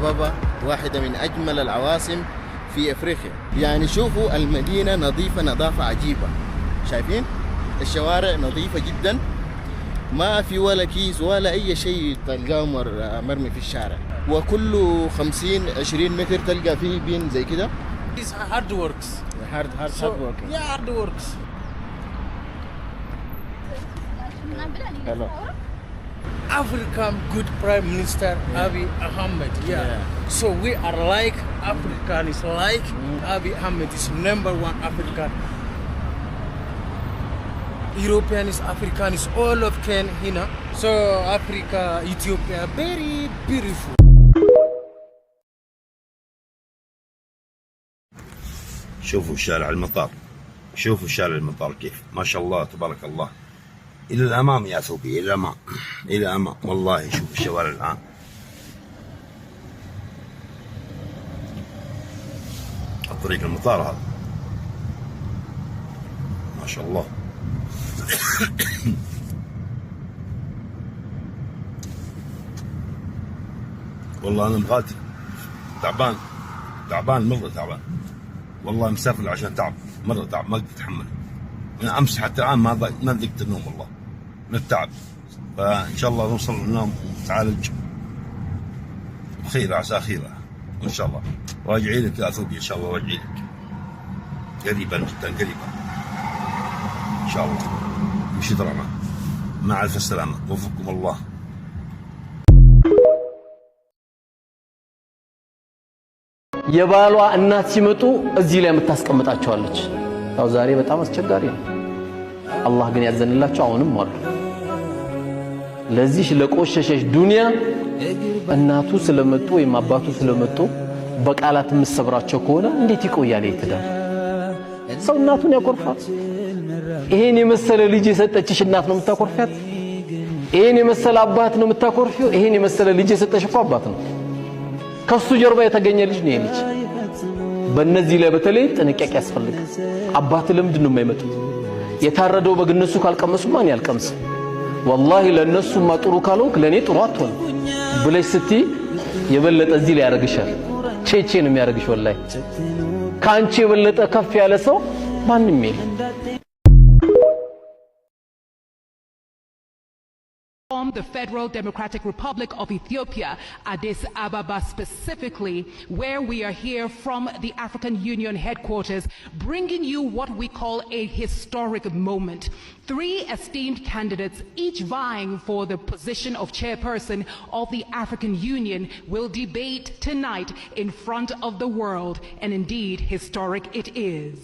أبابا واحدة من أجمل العواصم في أفريقيا. يعني شوفوا المدينة نظيفة نظافة عجيبة، شايفين الشوارع نظيفة جدا، ما في ولا كيس ولا أي شيء تلقاه مرمي في الشارع، وكل 50-20 متر تلقى فيه بين زي كده. It's hard works. hard working. Yeah, hard works. Hello. African good Prime Minister Abiy Ahmed. Yeah. So we are like African is like Abiy Ahmed is #1 African. European is African is all of Ken, you know. So Africa, Ethiopia, very beautiful. شوفوا شارع المطار، شوفوا شارع المطار كيف ما شاء الله تبارك الله. إلى الأمام يا ثوبي، إلى الأمام إلى الأمام والله. شوف الشوارع الآن الطريق المطار هذا ما شاء الله. والله أنا مغادر تعبان مرة تعبان والله، مسافر عشان تعب مرة تعب ما قدرت أتحمل من أمس حتى الآن ما ذقت النوم والله من التعب. فإن شاء الله نوصل للنوم نتعالج بخير عسى خيرة إن شاء الله. راجعين لك يا أثوبي إن شاء الله، راجعين لك قريبا جدا قريبا إن شاء الله. مشي درعنا مع ألف السلامة، وفقكم الله. የባሏ እናት ሲመጡ እዚህ ላይ የምታስቀምጣቸዋለች። ያው ዛሬ በጣም አስቸጋሪ ነው። አላህ ግን ያዘንላቸው አሁንም አሉ። ለዚህ ለቆሸሸሽ ዱንያ እናቱ ስለመጡ ወይም አባቱ ስለመጡ በቃላት የምትሰብራቸው ከሆነ እንዴት ይቆያል ይትዳር? ሰው እናቱን ያኮርፋል። ይሄን የመሰለ ልጅ የሰጠችሽ እናት ነው የምታኮርፊያት? ይሄን የመሰለ አባት ነው የምታኮርፊው? ይሄን የመሰለ ልጅ የሰጠሽ እኮ አባት ነው። ከሱ ጀርባ የተገኘ ልጅ ነው ልጅ። በእነዚህ ላይ በተለይ ጥንቃቄ ያስፈልጋል። አባት ለምንድን ነው የማይመጡት? የታረደው በግነሱ ካልቀመሱ ማን ያልቀምስ? ወላሂ ለነሱማ ጥሩ ካልሆንክ ለኔ ጥሩ አትሆን ብለሽ ስትይ የበለጠ እዚህ ላይ ያረግሻል። ቼቼ ነው የሚያረግሽ። ወላሂ ካንቺ የበለጠ ከፍ ያለ ሰው ማንም የለም። From the Federal Democratic Republic of Ethiopia, Addis Ababa specifically, where we are here from the African Union headquarters, bringing you what we call a historic moment. 3 esteemed candidates, each vying for the position of chairperson of the African Union, will debate tonight in front of the world, and indeed historic it is.